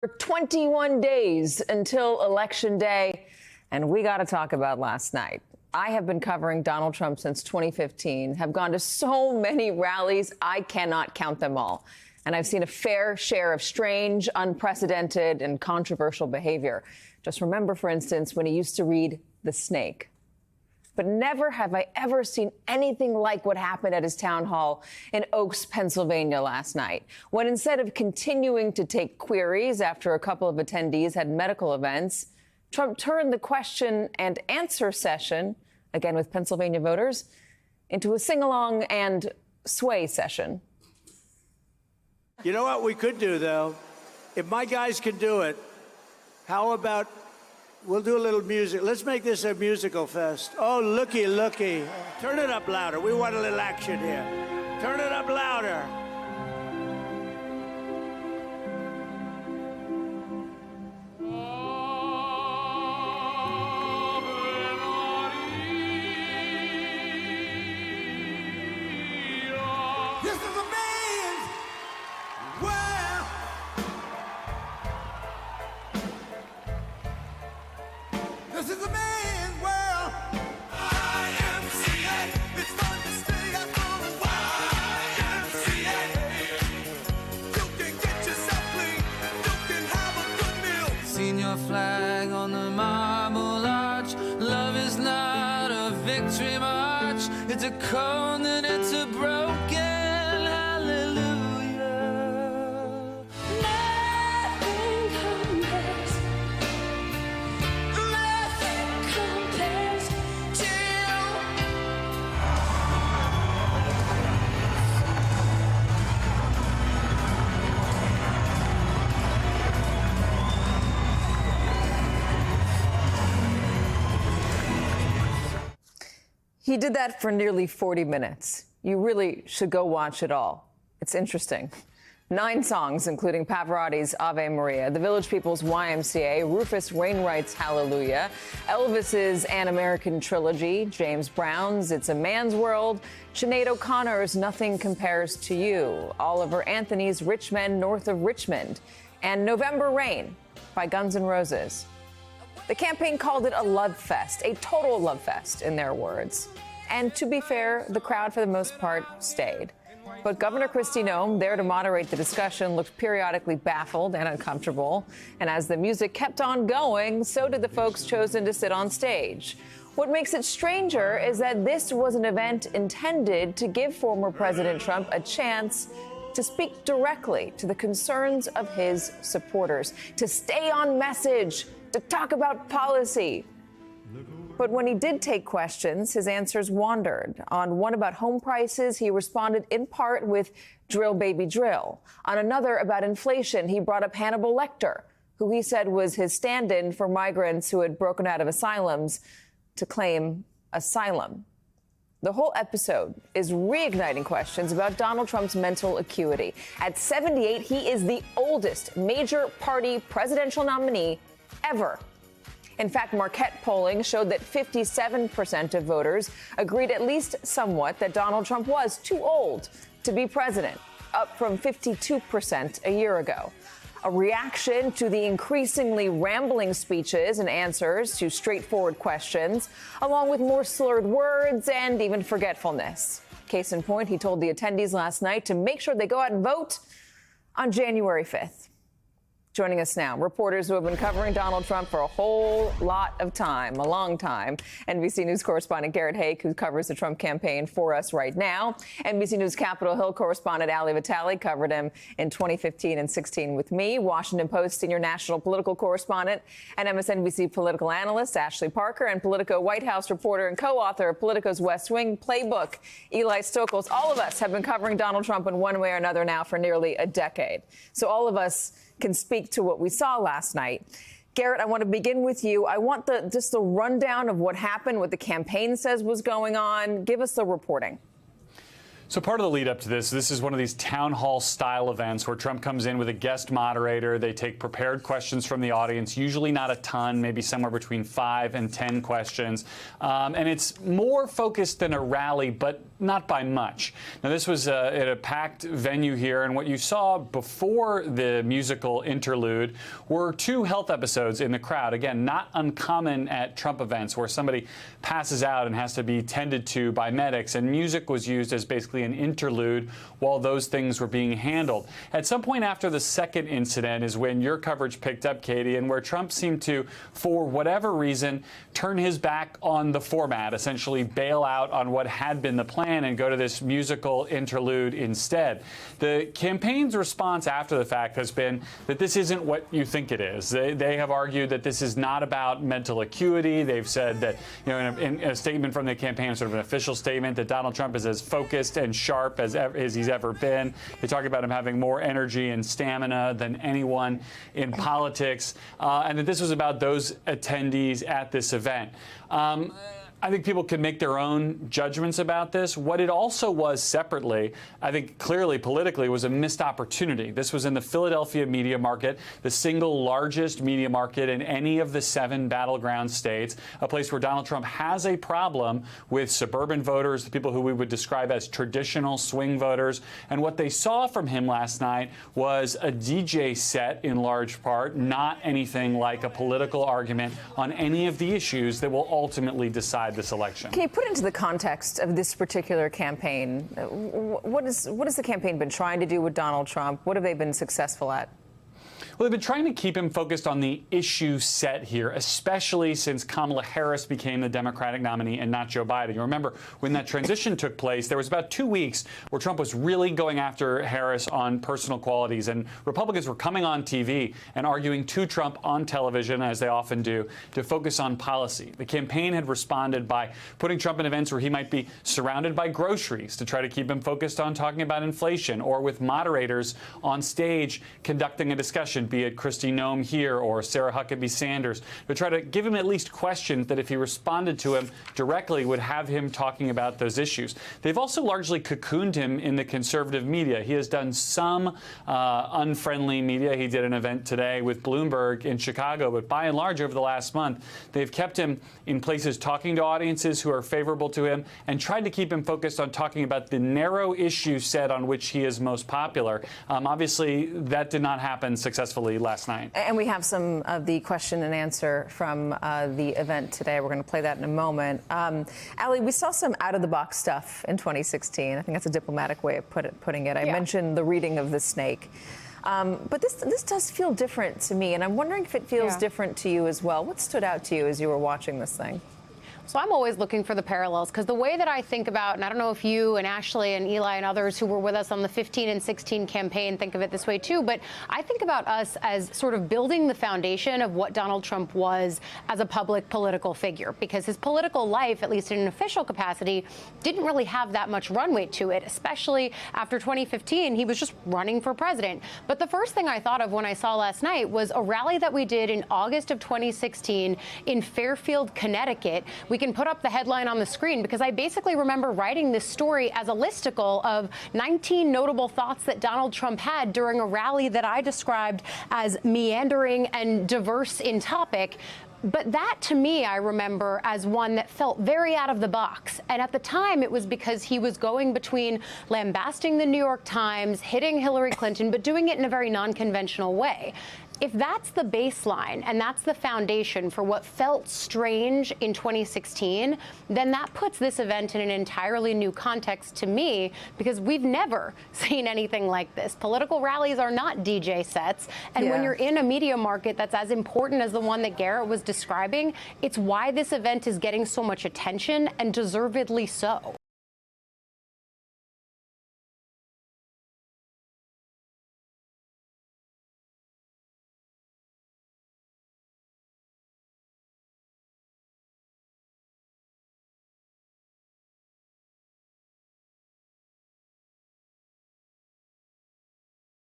21 days until Election Day, and we got to talk about last night. I have been covering Donald Trump since 2015, have gone to so many rallies, I cannot count them all. And I've seen a fair share of strange, unprecedented, and controversial behavior. Just remember, for instance, when he used to read The Snake. But never have I ever seen anything like what happened at his town hall in Oaks, Pennsylvania last night, when instead of continuing to take queries after a couple of attendees had medical events, Trump turned the question and answer session, again with Pennsylvania voters, into a sing-along and sway session. You know what we could do, though? If my guys can do it, how about we'll do a little music. Let's make this a musical fest. Oh, looky, looky. Turn it up louder. We want a little action here. Turn it up louder. This is a man's world. This is a man's world. YMCA. It's fun to stay at home. YMCA. You can get yourself clean. You can have a good meal. Seen your flag on the marble arch. Love is not a victory march. It's a cold and it's a broken hallelujah. Nothing compares to you. He did that for nearly 40 minutes. You really should go watch it all. It's interesting. 9 songs, including Pavarotti's Ave Maria, the Village People's YMCA, Rufus Wainwright's Hallelujah, Elvis's An American Trilogy, James Brown's It's a Man's World, Sinead O'Connor's Nothing Compares to You, Oliver Anthony's Rich Men North of Richmond, and November Rain by Guns N' Roses. The campaign called it a love fest, a total love fest, in their words. And to be fair, the crowd, for the most part, stayed. But Governor Kristi Noem, there to moderate the discussion, looked periodically baffled and uncomfortable. And as the music kept on going, so did the folks chosen to sit on stage. What makes it stranger is that this was an event intended to give former President Trump a chance to speak directly to the concerns of his supporters, to stay on message, to talk about policy. But when he did take questions, his answers wandered. On one about home prices, he responded in part with drill, baby, drill. On another about inflation, he brought up Hannibal Lecter, who he said was his stand-in for migrants who had broken out of asylums to claim asylum. The whole episode is reigniting questions about Donald Trump's mental acuity. At 78, he is the oldest major party presidential nominee ever. In fact, Marquette polling showed that 57% of voters agreed at least somewhat that Donald Trump was too old to be president, up from 52% a year ago. A reaction to the increasingly rambling speeches and answers to straightforward questions, along with more slurred words and even forgetfulness. Case in point, he told the attendees last night to make sure they go out and vote on January 5th. Joining us now, reporters who have been covering Donald Trump for a whole lot of time, a long time. NBC News correspondent Garrett Haake, who covers the Trump campaign for us right now. NBC News Capitol Hill correspondent Ali Vitale covered him in 2015 and 16 with me. Washington Post senior national political correspondent and MSNBC political analyst Ashley Parker, and Politico White House reporter and co-author of Politico's West Wing Playbook, Eli Stokols. All of us have been covering Donald Trump in one way or another now for nearly a decade. So all of us can speak to what we saw last night. Garrett, I want to begin with you. I want just the rundown of what happened, what the campaign says was going on. Give us the reporting. So part of the lead up to this is one of these town hall style events where Trump comes in with a guest moderator. They take prepared questions from the audience, usually not a ton, maybe somewhere between 5 and 10 questions. And it's more focused than a rally, but not by much. Now, this was at a packed venue here, and what you saw before the musical interlude were 2 health episodes in the crowd. Again, not uncommon at Trump events where somebody passes out and has to be tended to by medics, and music was used as basically an interlude while those things were being handled. At some point after the second incident is when your coverage picked up, Katie, and where Trump seemed to, for whatever reason, turn his back on the format, essentially bail out on what had been the plan and go to this musical interlude instead. The campaign's response after the fact has been that this isn't what you think it is. They have argued that this is not about mental acuity. They've said that, you know, in a statement from the campaign, sort of an official statement, that Donald Trump is as focused and sharp as he's ever been. They talk about him having more energy and stamina than anyone in politics, and that this was about those attendees at this event. I think people can make their own judgments about this. What it also was separately, I think clearly politically, was a missed opportunity. This was in the Philadelphia media market, the single largest media market in any of the 7 battleground states, a place where Donald Trump has a problem with suburban voters, the people who we would describe as traditional swing voters. And what they saw from him last night was a DJ set in large part, not anything like a political argument on any of the issues that will ultimately decide this election. Can you put into the context of this particular campaign? What has the campaign been trying to do with Donald Trump? What have they been successful at? Well, they've been trying to keep him focused on the issue set here, especially since Kamala Harris became the Democratic nominee and not Joe Biden. You remember when that transition took place, there was about 2 weeks where Trump was really going after Harris on personal qualities, and Republicans were coming on TV and arguing to Trump on television, as they often do, to focus on policy. The campaign had responded by putting Trump in events where he might be surrounded by groceries to try to keep him focused on talking about inflation, or with moderators on stage conducting a discussion, be it Kristi Noem here or Sarah Huckabee Sanders, to try to give him at least questions that if he responded to him directly would have him talking about those issues. They've also largely cocooned him in the conservative media. He has done some unfriendly media. He did an event today with Bloomberg in Chicago, but by and large over the last month, they've kept him in places talking to audiences who are favorable to him and tried to keep him focused on talking about the narrow issue set on which he is most popular. Obviously, that did not happen successfully last night. And we have some of the question and answer from the event today. We're going to play that in a moment. Ali, we saw some out-of-the-box stuff in 2016. I think that's a diplomatic way of putting it. I mentioned the reading of the snake. But this does feel different to me, and I'm wondering if it feels different to you as well. What stood out to you as you were watching this thing? So I'm always looking for the parallels, because the way that I think about, and I don't know if you and Ashley and Eli and others who were with us on the 15 and 16 campaign think of it this way too, but I think about us as sort of building the foundation of what Donald Trump was as a public political figure, because his political life, at least in an official capacity, didn't really have that much runway to it, especially after 2015. He was just running for president. But the first thing I thought of when I saw last night was a rally that we did in August of 2016 in Fairfield, Connecticut. We can put up the headline on the screen, because I basically remember writing this story as a listicle of 19 notable thoughts that Donald Trump had during a rally that I described as meandering and diverse in topic. But that, to me, I remember as one that felt very out of the box. And at the time, it was because he was going between lambasting the New York Times, hitting Hillary Clinton, but doing it in a very non-conventional way. If that's the baseline and that's the foundation for what felt strange in 2016, then that puts this event in an entirely new context to me, because we've never seen anything like this. Political rallies are not DJ sets. And when you're in a media market that's as important as the one that Garrett was describing, it's why this event is getting so much attention, and deservedly so.